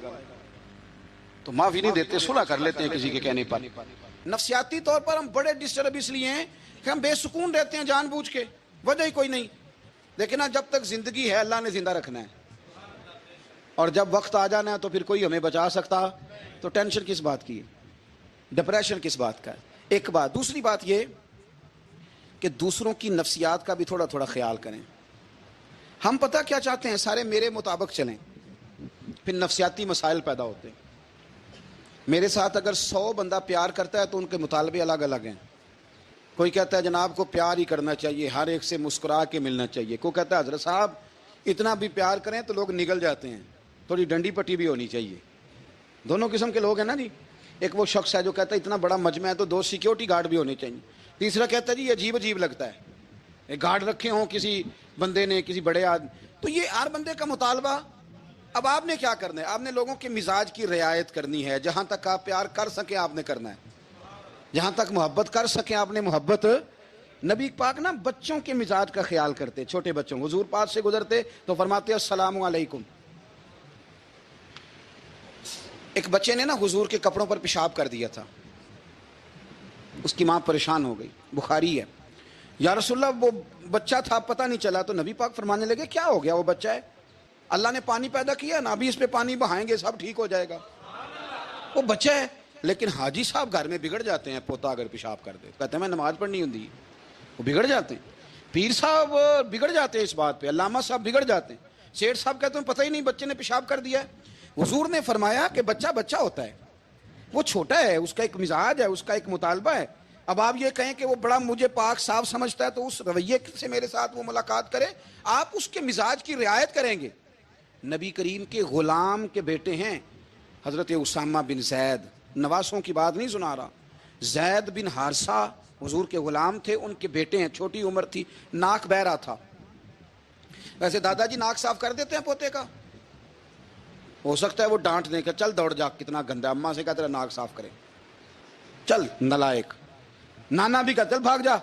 تو معافی نہیں دیتے، صلح کر لیتے ہیں کسی کے کہنے پر۔ نفسیاتی طور پر ہم بڑے ڈسٹرب اس لیے ہیں کہ ہم بے سکون رہتے ہیں جان بوجھ کے، وجہ ہی کوئی نہیں، لیکن جب تک زندگی ہے اللہ نے زندہ رکھنا ہے، اور جب وقت آ جانا ہے تو پھر کوئی ہمیں بچا سکتا، تو ٹینشن کس بات کی ہے، ڈپریشن کس بات کا ہے؟ ایک بات۔ دوسری بات یہ کہ دوسروں کی نفسیات کا بھی تھوڑا تھوڑا خیال کریں۔ ہم پتہ کیا چاہتے ہیں، سارے میرے مطابق چلیں، پھر نفسیاتی مسائل پیدا ہوتے ہیں۔ میرے ساتھ اگر 100 بندہ پیار کرتا ہے تو ان کے مطالبے الگ الگ ہیں، کوئی کہتا ہے جناب کو پیار ہی کرنا چاہیے، ہر ایک سے مسکرا کے ملنا چاہیے، کوئی کہتا ہے حضرت صاحب اتنا بھی پیار کریں تو لوگ نگل جاتے ہیں، تھوڑی ڈنڈی پٹی بھی ہونی چاہیے۔ دونوں قسم کے لوگ ہیں نا جی۔ ایک وہ شخص ہے جو کہتا ہے اتنا بڑا مجمع ہے تو 2 سیکیورٹی گارڈ بھی ہونے چاہیے. تیسرا کہتا ہے جی یہ عجیب عجیب لگتا ہے, ایک گارڈ رکھے ہوں کسی بندے نے, کسی بڑے آدمی. تو یہ ہر بندے کا مطالبہ. اب آپ نے کیا کرنا ہے؟ آپ نے لوگوں کے مزاج کی رعایت کرنی ہے. جہاں تک آپ پیار کر سکیں آپ نے کرنا ہے, جہاں تک محبت کر سکیں آپ نے محبت. نبی پاک نا بچوں کے مزاج کا خیال کرتے, چھوٹے بچوں. حضور پاک سے گزرتے تو فرماتے السلام علیکم. ایک بچے نے نا حضور کے کپڑوں پر پیشاب کر دیا تھا, اس کی ماں پریشان ہو گئی, بخاری ہے. یا رسول اللہ وہ بچہ تھا پتہ نہیں چلا. تو نبی پاک فرمانے لگے کیا ہو گیا, وہ بچہ ہے, اللہ نے پانی پیدا کیا نا, ابھی اس پہ پانی بہائیں گے سب ٹھیک ہو جائے گا. وہ بچہ ہے. لیکن حاجی صاحب گھر میں بگڑ جاتے ہیں, پوتا اگر پیشاب کر دے کہتے ہیں میں نماز پڑھنی ہوں, وہ بگڑ جاتے ہیں. پیر صاحب بگڑ جاتے ہیں اس بات پہ, علامہ صاحب بگڑ جاتے ہیں, سیٹھ صاحب کہتے ہیں پتہ ہی نہیں بچے نے پیشاب کر دیا ہے. حضور نے فرمایا کہ بچہ بچہ ہوتا ہے, وہ چھوٹا ہے, اس کا ایک مزاج ہے, اس کا ایک مطالبہ ہے. اب آپ یہ کہیں کہ وہ بڑا مجھے پاک صاف سمجھتا ہے تو اس رویے سے میرے ساتھ وہ ملاقات کرے, آپ اس کے مزاج کی رعایت کریں گے. نبی کریم کے غلام کے بیٹے ہیں حضرت اسامہ بن زید, نواسوں کی بات نہیں سنا رہا. زید بن حارثہ حضور کے غلام تھے, ان کے بیٹے ہیں, چھوٹی عمر تھی, ناک بہ رہا تھا. ویسے دادا جی ناک صاف کر دیتے ہیں پوتے کا, ہو سکتا ہے وہ ڈانٹ دیں کہ چل دوڑ جا کتنا گندا, اماں سے کہا تیرا ناک صاف کرے, چل نلائق. نانا بھی کہا چل بھاگ جا,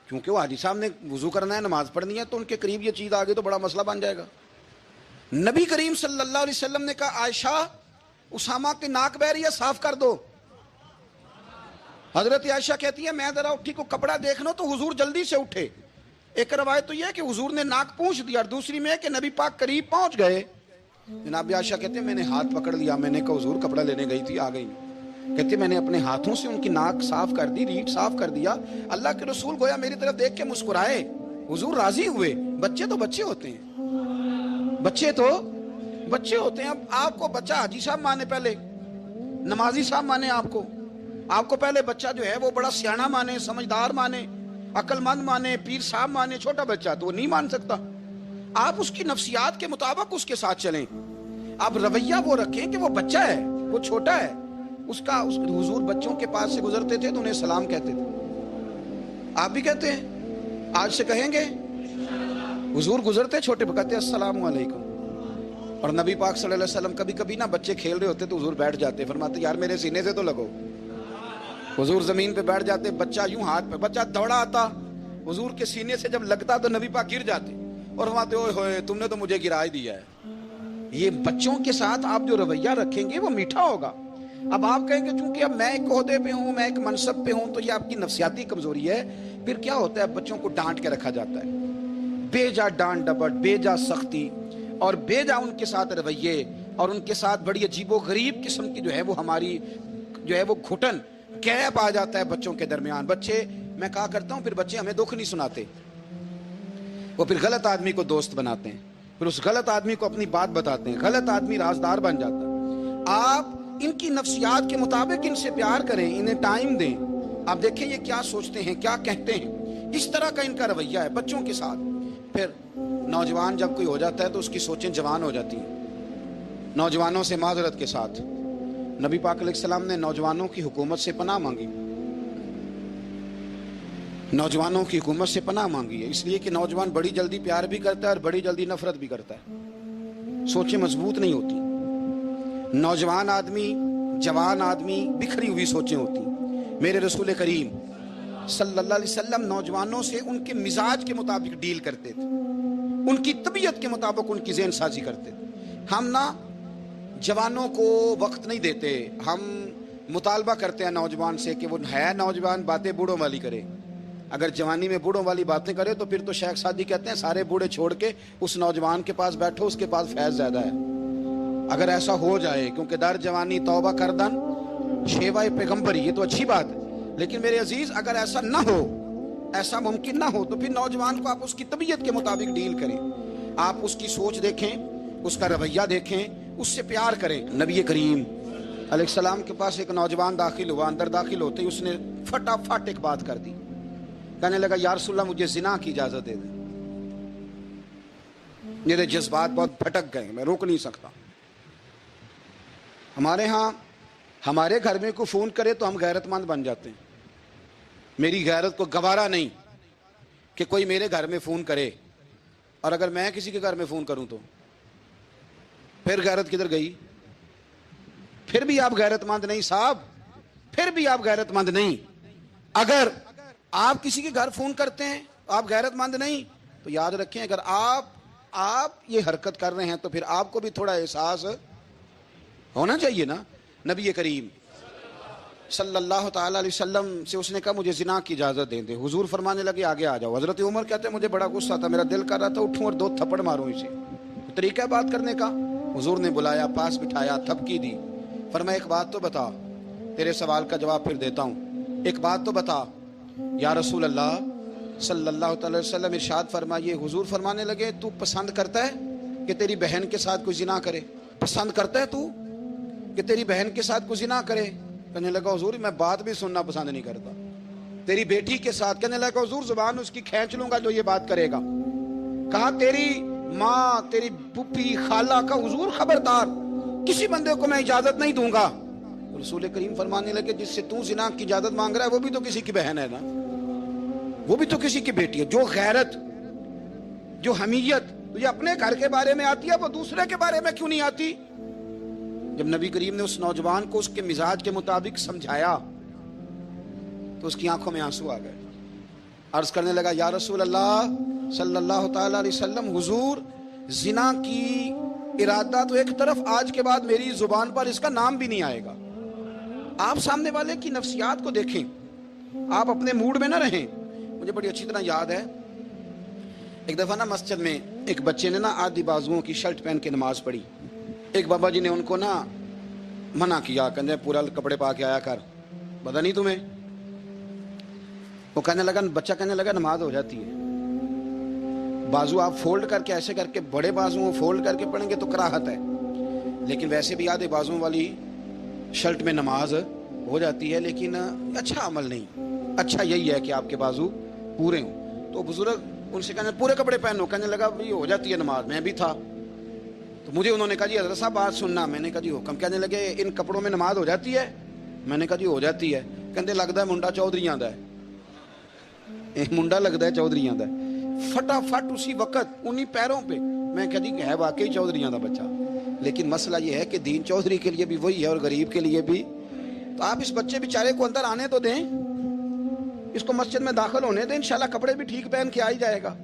کیونکہ وہ حاجی صاحب نے وضو کرنا ہے, نماز پڑھنی ہے, تو ان کے قریب یہ چیز آگے تو بڑا مسئلہ بن جائے گا. نبی کریم صلی اللہ علیہ وسلم نے کہا عائشہ اسامہ کے ناک بہ رہی ہے صاف کر دو. حضرت عائشہ کہتی ہے میں ذرا اٹھی کو کپڑا دیکھ لوں تو حضور جلدی سے اٹھے. ایک روایت تو یہ ہے کہ حضور نے ناک پونچھ دیا, اور دوسری میں ہے کہ نبی پاک قریب پہنچ گئے. جناب عائشہ کہتے ہیں میں نے ہاتھ پکڑ لیا, میں نے کہا حضور کپڑا لینے گئی تھی, آ گئی. کہتے میں نے اپنے ہاتھوں سے ان کی ناک صاف کر دی, ریٹ صاف کر دیا. اللہ کے رسول گویا میری طرف دیکھ کے مسکرائے, حضور راضی ہوئے. بچے تو بچے ہوتے ہیں, بچے تو بچے ہوتے ہیں. اب آپ کو بچہ حاجی صاحب مانے, پہلے نمازی صاحب مانے, آپ کو پہلے بچہ جو ہے وہ بڑا سیاںہ مانے, سمجھدار مانے, عقل مند مانے, پیر صاحب مانے. چھوٹا بچہ تو وہ نہیں مان سکتا. آپ اس کی نفسیات کے مطابق اس کے ساتھ چلیں. آپ رویہ وہ رکھیں کہ وہ بچہ ہے, وہ چھوٹا ہے. حضور بچوں کے پاس سے گزرتے تھے تو انہیں سلام کہتے تھے. آپ بھی کہتے ہیں, آج سے کہیں گے. حضور گزرتے چھوٹے کہتے السلام علیکم. اور نبی پاک صلی اللہ علیہ وسلم کبھی کبھی نا بچے کھیل رہے ہوتے تو حضور بیٹھ جاتے, فرماتے یار میرے سینے سے تو لگو. حضور زمین پہ بیٹھ جاتے, بچہ یوں ہاتھ پہ, بچہ دوڑا آتا, حضور کے سینے سے جب لگتا تو نبی پاک گر جاتے اور فرماتے اوئے ہوئے تم نے تو مجھے گرا ہی دیا ہے. یہ بچوں کے ساتھ آپ جو رویہ رکھیں گے وہ میٹھا ہوگا. اب آپ کہیں گے چونکہ اب میں ایک عہدے پہ ہوں, میں ایک منصب پہ ہوں, تو یہ آپ کی نفسیاتی کمزوری ہے. پھر کیا ہوتا ہے, بچوں کو ڈانٹ کے رکھا جاتا ہے, بے جا ڈانٹ ڈپٹ, بے جا سختی, اور بے جا ان کے ساتھ رویے, اور ان کے ساتھ بڑی عجیب و غریب قسم کی جو ہے وہ ہماری جو ہے وہ گھٹن گیپ آ جاتا ہے بچوں کے درمیان. بچے, میں کہا کرتا ہوں, پھر بچے ہمیں دکھ نہیں سناتے, وہ پھر غلط آدمی کو دوست بناتے ہیں, پھر اس غلط آدمی کو اپنی بات بتاتے ہیں, غلط آدمی رازدار بن جاتا ہے. آپ ان کی نفسیات کے مطابق ان سے پیار کریں, انہیں ٹائم دیں. آپ دیکھیں یہ کیا سوچتے ہیں, کیا کہتے ہیں, اس طرح کا ان کا رویہ ہے بچوں کے ساتھ. پھر نوجوان جب کوئی ہو جاتا ہے تو اس کی سوچیں جوان ہو جاتی ہیں. نوجوانوں سے معذرت کے ساتھ نبی پاک علیہ السلام نے نوجوانوں کی حکومت سے پناہ مانگی, نوجوانوں کی حکومت سے پناہ مانگی ہے, اس لیے کہ نوجوان بڑی جلدی پیار بھی کرتا ہے اور بڑی جلدی نفرت بھی کرتا ہے. سوچیں مضبوط نہیں ہوتی. نوجوان آدمی, جوان آدمی, بکھری ہوئی سوچیں ہوتی. میرے رسول کریم صلی اللہ علیہ وسلم نوجوانوں سے ان کے مزاج کے مطابق ڈیل کرتے تھے, ان کی طبیعت کے مطابق ان کی ذہن سازی کرتے تھے. ہم نا جوانوں کو وقت نہیں دیتے, ہم مطالبہ کرتے ہیں نوجوان سے کہ وہ ہے نوجوان, باتیں بوڑھوں والی کرے. اگر جوانی میں بوڑھوں والی باتیں کرے تو پھر تو شیخ سعدی کہتے ہیں سارے بوڑھے چھوڑ کے اس نوجوان کے پاس بیٹھو, اس کے پاس فیض زیادہ ہے. اگر ایسا ہو جائے, کیونکہ در جوانی توبہ کردن شیوہ پیغمبری, یہ تو اچھی بات ہے, لیکن میرے عزیز اگر ایسا نہ ہو, ایسا ممکن نہ ہو, تو پھر نوجوان کو آپ اس کی طبیعت کے مطابق ڈیل کریں. آپ اس کی سوچ دیکھیں, اس کا رویہ دیکھیں, اس سے پیار کریں. نبی کریم علیہ السلام کے پاس ایک نوجوان داخل ہوا, اندر داخل ہوتے ہی اس نے فٹافٹ ایک بات کر دی. کہنے لگا یا رسول اللہ مجھے زنا کی اجازت دے دیں. میرے جذبات بہت بھٹک گئے, میں روک نہیں سکتا. ہمارے ہاں ہمارے گھر میں کوئی فون کرے تو ہم غیرت مند بن جاتے ہیں. میری غیرت کو گوارا نہیں کہ کوئی میرے گھر میں فون کرے, اور اگر میں کسی کے گھر میں فون کروں تو پھر غیرت کدھر گئی؟ پھر بھی آپ غیرت مند نہیں صاحب, پھر بھی آپ غیرت مند نہیں. اگر آپ کسی کے گھر فون کرتے ہیں آپ غیرت مند نہیں, تو یاد رکھیں اگر آپ یہ حرکت کر رہے ہیں تو پھر آپ کو بھی تھوڑا احساس ہونا چاہیے نا. نبی کریم صلی اللہ تعالی علیہ وسلم سے اس نے کہا مجھے زنا کی اجازت دیں دے. حضور فرمانے لگے آگے آ جاؤ. حضرت عمر کہتے ہیں مجھے بڑا غصہ تھا, میرا دل کر رہا تھا اٹھوں اور 2 تھپڑ ماروں اسے. طریقہ بات کرنے کا. حضور نے بلایا, پاس بٹھایا, تھپکی دی, فرمایا ایک بات تو بتا, تیرے سوال کا جواب پھر دیتا ہوں, ایک بات تو بتا. یا رسول اللہ صلی اللہ تعالی وسلم ارشاد فرمائیے. حضور فرمانے لگے تو پسند کرتا ہے کہ تیری بہن کے ساتھ کوئی زنا کرے؟ پسند کرتا ہے تو کہ تیری بہن کے ساتھ کوئی زنا کرے؟ کہنے لگا حضور میں بات بھی سننا پسند نہیں کرتا. تیری بیٹی کے ساتھ؟ کہنے لگا حضور زبان اس کی کھینچ لوں گا جو یہ بات کرے گا. کہا تیری ماں, تیری پھوپھی, خالہ کا؟ حضور خبردار کسی بندے کو میں اجازت نہیں دوں گا. رسول کریم فرمانے لگے جس سے تو زنا کی اجازت مانگ رہا ہے وہ بھی تو کسی کی بہن ہے نا, وہ بھی تو کسی کی بیٹی ہے. جو غیرت, جو حمیت تجھے اپنے گھر کے بارے میں آتی ہے وہ دوسرے کے بارے میں کیوں نہیں آتی؟ جب نبی کریم نے اس نوجوان کو اس کے مزاج کے مطابق سمجھایا تو اس کی آنکھوں میں آنسو آ گئے. عرض کرنے لگا یا رسول اللہ صلی اللہ تعالی علیہ وسلم, حضور زنا کی ارادہ تو ایک طرف, آج کے بعد میری زبان پر اس کا نام بھی نہیں آئے گا. آپ سامنے والے کی نفسیات کو دیکھیں, آپ اپنے موڈ میں نہ رہیں. مجھے بڑی اچھی طرح یاد ہے ایک دفعہ نا مسجد میں ایک بچے نے نا آدھی بازوؤں کی شرٹ پہن کے نماز پڑھی. ایک بابا جی نے ان کو نا منع کیا, کہنے پورا کپڑے پا کے آیا کر, پتہ نہیں تمہیں. وہ کہنے لگا, بچہ کہنے لگا نماز ہو جاتی ہے, بازو آپ فولڈ کر کے ایسے کر کے, بڑے بازو فولڈ کر کے پڑھیں گے تو کراہت ہے, لیکن ویسے بھی آدھے بازو والی شرٹ میں نماز ہو جاتی ہے. لیکن اچھا عمل نہیں, اچھا یہی ہے کہ آپ کے بازو پورے ہوں. تو بزرگ ان سے کہنے پورے کپڑے پہنو. کہنے لگا بھائی ہو جاتی ہے نماز, میں بھی تھا. تو مجھے انہوں نے کہا جی حضرت صاحب بات سننا. میں نے کہا جی حکم. کہنے لگے ان کپڑوں میں نماز ہو جاتی ہے؟ میں نے کہا جی ہو جاتی ہے. کہنے لگتا ہے منڈا چودھریاں دا ہے, منڈا لگتا ہے چودھریاں دا ہے. فٹافٹ اسی وقت انہی پیروں پہ میں کہا جی ہے واقعی چودھریاں دا بچہ. لیکن مسئلہ یہ ہے کہ دین چودھری کے لیے بھی وہی ہے اور غریب کے لیے بھی. تو آپ اس بچے بیچارے کو اندر آنے تو دیں, اس کو مسجد میں داخل ہونے دیں, انشاءاللہ کپڑے بھی ٹھیک پہن کے آ ہی جائے گا.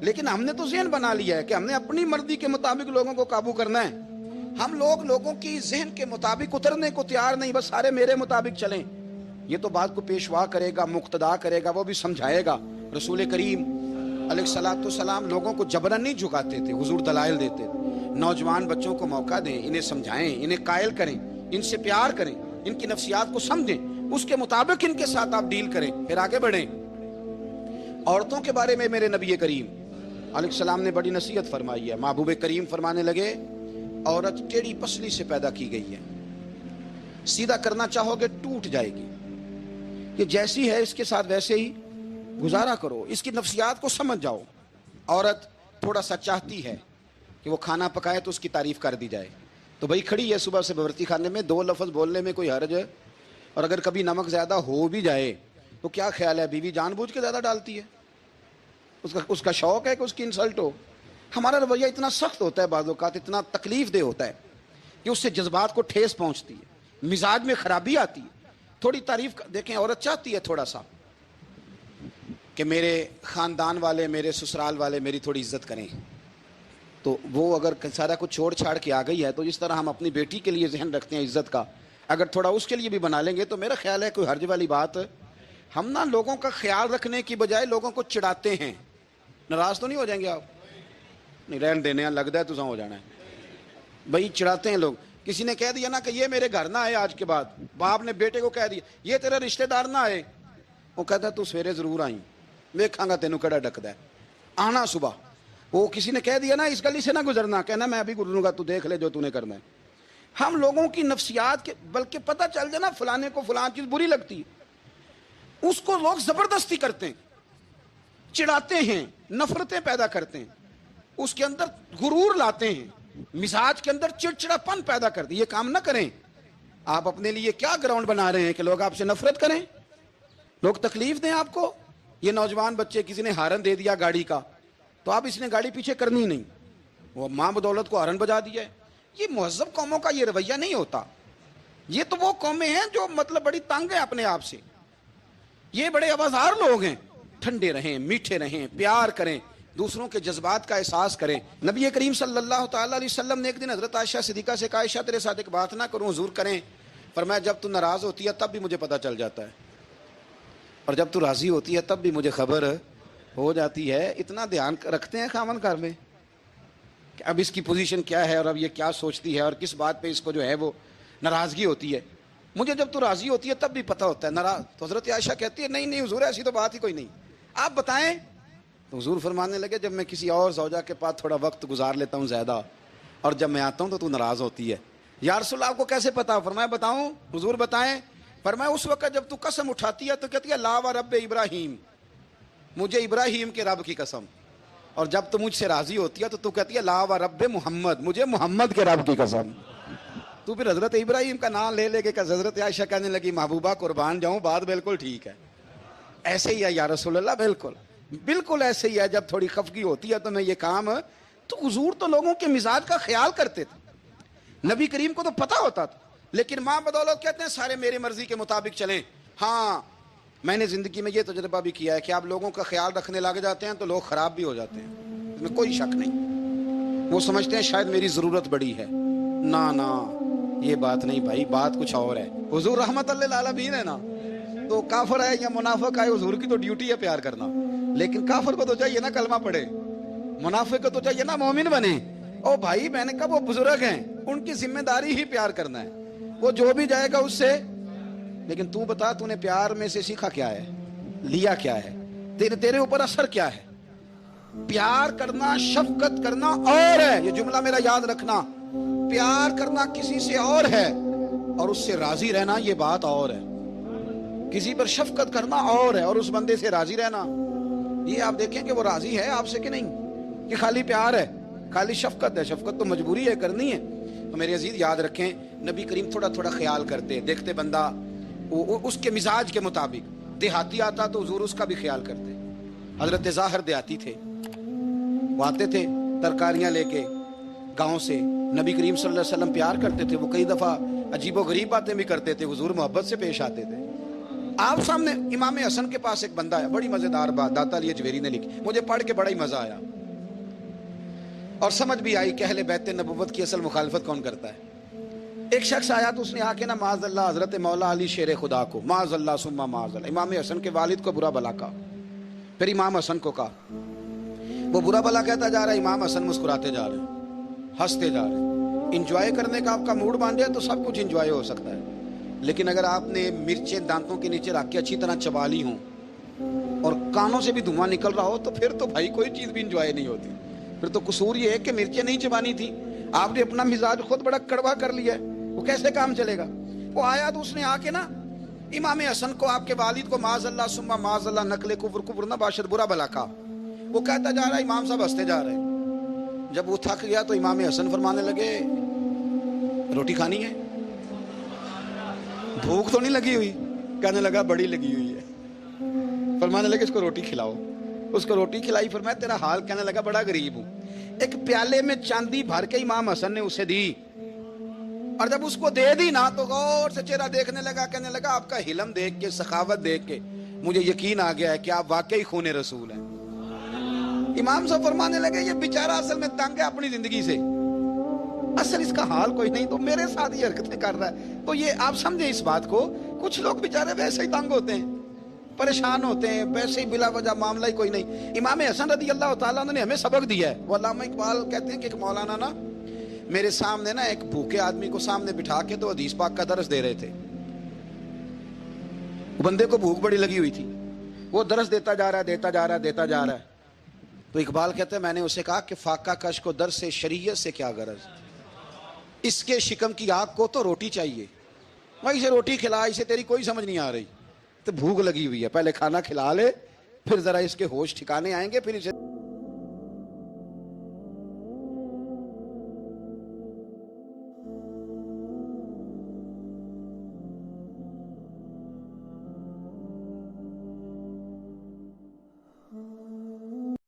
لیکن ہم نے تو ذہن بنا لیا ہے کہ ہم نے اپنی مرضی کے مطابق لوگوں کو قابو کرنا ہے. ہم لوگوں کی ذہن کے مطابق اترنے کو تیار نہیں, بس سارے میرے مطابق چلیں. یہ تو بات کو پیشوا کرے گا, مقتدا کرے گا, وہ بھی سمجھائے گا. رسول کریم علیہ الصلوۃ والسلام لوگوں کو جبرن نہیں جھکاتے تھے, حضور دلائل دیتے تھے. نوجوان بچوں کو موقع دیں, انہیں سمجھائیں, انہیں قائل کریں, ان سے پیار کریں, ان کی نفسیات کو سمجھیں, اس کے مطابق ان کے ساتھ آپ ڈیل کریں, پھر آگے بڑھیں. عورتوں کے بارے میں میرے نبی کریم علیہ السلام نے بڑی نصیحت فرمائی ہے. محبوب کریم فرمانے لگے عورت ٹیڑھی پسلی سے پیدا کی گئی ہے, سیدھا کرنا چاہو گے ٹوٹ جائے گی. یہ جیسی ہے اس کے ساتھ ویسے ہی گزارا کرو, اس کی نفسیات کو سمجھ جاؤ. عورت تھوڑا سا چاہتی ہے کہ وہ کھانا پکائے تو اس کی تعریف کر دی جائے. تو بھائی کھڑی ہے صبح سے بورتی خانے میں, 2 لفظ بولنے میں کوئی حرج ہے؟ اور اگر کبھی نمک زیادہ ہو بھی جائے تو کیا خیال ہے, بیوی جان بوجھ کے زیادہ ڈالتی ہے؟ اس کا شوق ہے کہ اس کی انسلٹ ہو. ہمارا رویہ اتنا سخت ہوتا ہے, بعض اوقات اتنا تکلیف دہ ہوتا ہے کہ اس سے جذبات کو ٹھیس پہنچتی ہے, مزاج میں خرابی آتی ہے. تھوڑی تعریف دیکھیں, عورت چاہتی ہے تھوڑا سا کہ میرے خاندان والے, میرے سسرال والے میری تھوڑی عزت کریں. تو وہ اگر سارا کچھ چھوڑ چھاڑ کے آ گئی ہے تو جس طرح ہم اپنی بیٹی کے لیے ذہن رکھتے ہیں عزت کا, اگر تھوڑا اس کے لیے بھی بنا لیں گے تو میرا خیال ہے کوئی حرج والی بات. ہم نا لوگوں کا خیال رکھنے کی بجائے لوگوں کو چڑھاتے ہیں. ناراض تو نہیں ہو جائیں گے آپ؟ نہیں, رہن دینے لگتا ہے تو ہو جانا ہے بھائی, چڑھاتے ہیں لوگ. کسی نے کہہ دیا نا کہ یہ میرے گھر نہ آئے آج کے بعد, باپ نے بیٹے کو کہہ دیا یہ تیرا رشتہ دار نہ آئے, وہ کہتا ہے تو سویرے ضرور آئی, ویکھاں گا تینوں کڑا ڈکدا ہے, آنا صبح. وہ کسی نے کہہ دیا نا اس گلی سے نہ گزرنا, کہنا میں ابھی گزروں گا, تو دیکھ لے جو تو نے کرنا ہے. ہم لوگوں کی نفسیات کے, بلکہ پتہ چل جائے نا فلانے کو فلان چیز بری لگتی ہے, اس کو لوگ زبردستی کرتے ہیں, چڑھاتے ہیں, نفرتیں پیدا کرتے ہیں, اس کے اندر غرور لاتے ہیں, مزاج کے اندر چڑچڑاپن پیدا کرتے ہیں. یہ کام نہ کریں. آپ اپنے لیے کیا گراؤنڈ بنا رہے ہیں کہ لوگ آپ سے نفرت کریں, لوگ تکلیف دیں آپ کو. یہ نوجوان بچے کسی نے ہارن دے دیا گاڑی کا, تو آپ اس نے گاڑی پیچھے کرنی نہیں, وہ ماں بدولت کو ہارن بجا دیا ہے. یہ مہذب قوموں کا یہ رویہ نہیں ہوتا. یہ تو وہ قومیں ہیں جو مطلب بڑی تنگ ہیں اپنے آپ سے. یہ بڑے آوازار لوگ ہیں. ٹھنڈے رہیں, میٹھے رہیں, پیار کریں, دوسروں کے جذبات کا احساس کریں. نبی کریم صلی اللہ تعالیٰ علیہ وسلم نے ایک دن حضرت عائشہ صدیقہ سے کہا, عائشہ تیرے ساتھ ایک بات نہ کروں, حضور کریں. فرمایا جب تو ناراض ہوتی ہے تب بھی مجھے پتہ چل جاتا ہے, اور جب تو راضی ہوتی ہے تب بھی مجھے خبر ہو جاتی ہے. اتنا دھیان رکھتے ہیں خامن کار میں کہ اب اس کی پوزیشن کیا ہے اور اب یہ کیا سوچتی ہے اور کس بات پہ اس کو جو ہے وہ ناراضگی ہوتی ہے. مجھے جب تو راضی ہوتی ہے تب بھی پتہ ہوتا ہے ناراض. تو حضرت عائشہ کہتی ہے نہیں نہیں حضور ایسی تو بات ہی کوئی نہیں, آپ بتائیں. تو حضور فرمانے لگے جب میں کسی اور زوجہ کے پاس تھوڑا وقت گزار لیتا ہوں زیادہ, اور جب میں آتا ہوں تو ناراض ہوتی ہے. یا رسول اللہ آپ کو کیسے پتا؟ فرمایا بتاؤں حضور بتائیں. فرمایا اس وقت جب تو قسم اٹھاتی ہے تو کہتی ہے لا و رب ابراہیم, مجھے ابراہیم کے رب کی قسم. اور جب تو مجھ سے راضی ہوتی ہے تو کہتی ہے لا و رب محمد, مجھے محمد کے رب کی قسم. تو پھر حضرت ابراہیم کا نام لے لے کے حضرت عائشہ کہنے لگی محبوبہ قربان جاؤں, بات بالکل ٹھیک ہے. ایسے ہی ہے یا رسول اللہ, بالکل بالکل ایسے ہی ہے. جب تھوڑی خفگی ہوتی ہے تو میں یہ کام, تو حضور تو لوگوں کے مزاج کا خیال کرتے تھے. نبی کریم کو تو پتہ ہوتا تھا, لیکن ماں بدولت کہتے ہیں سارے میری مرضی کے مطابق چلیں. ہاں میں نے زندگی میں یہ تجربہ بھی کیا ہے کہ آپ لوگوں کا خیال رکھنے لگ جاتے ہیں تو لوگ خراب بھی ہو جاتے ہیں, اس میں کوئی شک نہیں. وہ سمجھتے ہیں شاید میری ضرورت بڑی ہے. نہ یہ بات نہیں بھائی, بات کچھ اور ہے. حضور رحمت اللہ للعالمین ہے نا, تو کافر ہے یا منافق ہے حضور کی تو ڈیوٹی ہے پیار کرنا. لیکن کافر کو تو چاہیے نا کلمہ پڑھے, منافق کو تو چاہیے نا مومن بنے. او بھائی میں نے کہا وہ بزرگ ہیں, ان کی ذمہ داری ہی پیار کرنا ہے, وہ جو بھی جائے گا اس سے. لیکن تو بتا تو نے پیار میں سے سیکھا کیا ہے, لیا کیا ہے, تیرے اوپر اثر کیا ہے. پیار کرنا شفقت کرنا اور ہے, یہ جملہ میرا یاد رکھنا. پیار کرنا کسی سے اور ہے اور اس سے راضی رہنا یہ بات اور ہے. کسی پر شفقت کرنا اور ہے اور اس بندے سے راضی رہنا, یہ آپ دیکھیں کہ وہ راضی ہے آپ سے کہ نہیں, کہ خالی پیار ہے, خالی شفقت ہے. شفقت تو مجبوری ہے, کرنی ہے. تو میرے عزیز یاد رکھیں نبی کریم تھوڑا تھوڑا خیال کرتے, دیکھتے بندہ اس کے مزاج کے مطابق. دیہاتی آتا تو حضور اس کا بھی خیال کرتے. حضرت ظاہر دیہاتی تھے, وہ آتے تھے ترکاریاں لے کے گاؤں سے. نبی کریم صلی اللہ علیہ وسلم پیار کرتے تھے, وہ کئی دفعہ عجیب و غریب باتیں بھی کرتے تھے, حضور محبت سے پیش آتے تھے. آپ سامنے امام حسن کے پاس ایک بندہ ہے, بڑی مزیدار بات داتا علی اجویری نے لکھی, مجھے پڑھ کے بڑا ہی مزہ آیا اور سمجھ بھی آئی کہ اہل بیت نبوت کی اصل مخالفت کون کرتا ہے. ایک شخص آیا تو اس نے آ کے نا معاذ اللہ حضرت مولا علی شیر خدا کو, معاذ اللہ ثم معاذ اللہ, امام حسن کے والد کو برا بلا کہا. پھر امام حسن کو کہا, وہ برا بلا کہتا جا رہا ہے, امام حسن مسکراتے جا رہے ہیں, ہنستے جا رہے ہیں. انجوائے کرنے کا آپ کا موڈ بن جائے تو سب کچھ انجوائے ہو سکتا ہے, لیکن اگر آپ نے مرچیں دانتوں کے نیچے رکھ کے اچھی طرح چبا لی ہوں اور کانوں سے بھی دھواں نکل رہا ہو تو پھر تو بھائی کوئی چیز بھی انجوائے نہیں ہوتی. پھر تو قصور یہ ہے کہ مرچیں نہیں چبانی تھی, آپ نے اپنا مزاج خود بڑا کڑوا کر لیا ہے, وہ کیسے کام چلے گا. وہ آیا تو اس نے آ کے نا امام حسن کو, آپ کے والد کو, معاذ اللہ ثم معاذ اللہ نقل کفر نہ باشد برا بلا کہا. وہ کہتا جا رہا ہے, امام صاحب ہنستے جا رہے ہیں. جب وہ تھک گیا تو امام حسن فرمانے لگے روٹی کھانی ہے, بھوک تو نہیں لگی ہوئی؟ کہنے لگا بڑی لگی ہوئی ہے. فرمانے لگے اس کو روٹی کھلاؤ. اس کو روٹی کھلائی. فرمایا تیرا حال؟ کہنے لگا بڑا غریب ہوں. ایک پیالے میں چاندی بھر کے امام حسن نے اسے دی, اور جب اس کو دے دی نا تو غور سے چہرہ دیکھنے لگا, کہنے لگا آپ کا حلم دیکھ کے, سخاوت دیکھ کے مجھے یقین آ گیا ہے کہ آپ واقعی خون رسول ہیں. امام صاحب فرمانے لگے یہ بیچارہ اصل میں تنگ ہے اپنی زندگی سے, اصل اس کا حال کوئی نہیں, تو میرے ساتھ یہ حرکتیں کر رہا ہے. تو یہ آپ سمجھیں اس بات کو, کچھ لوگ بیچارے ویسے ہی تنگ ہوتے ہیں, پریشان ہوتے ہیں, ویسے ہی بلا وجہ معاملہ ہی کوئی نہیں. امام حسن رضی اللہ تعالیٰ نے ہمیں سبق دیا ہے. وہ علامہ اقبال کہتے ہیں کہ ایک مولانا نا میرے سامنے نا ایک بھوکے آدمی کو سامنے بٹھا کے تو حدیث پاک کا درس دے رہے تھے. بندے کو بھوک بڑی لگی ہوئی تھی, وہ درس دیتا جا رہا ہے. تو اقبال کہتے ہیں میں نے اسے کہا کہ فاقہ کش کو درس سے شریعت سے کیا غرض, اس کے شکم کی آگ کو تو روٹی چاہیے. میں اسے روٹی کھلا, اسے تیری کوئی سمجھ نہیں آ رہی, تو بھوک لگی ہوئی ہے, پہلے کھانا کھلا لے, پھر ذرا اس کے ہوش ٹھکانے آئیں گے, پھر اسے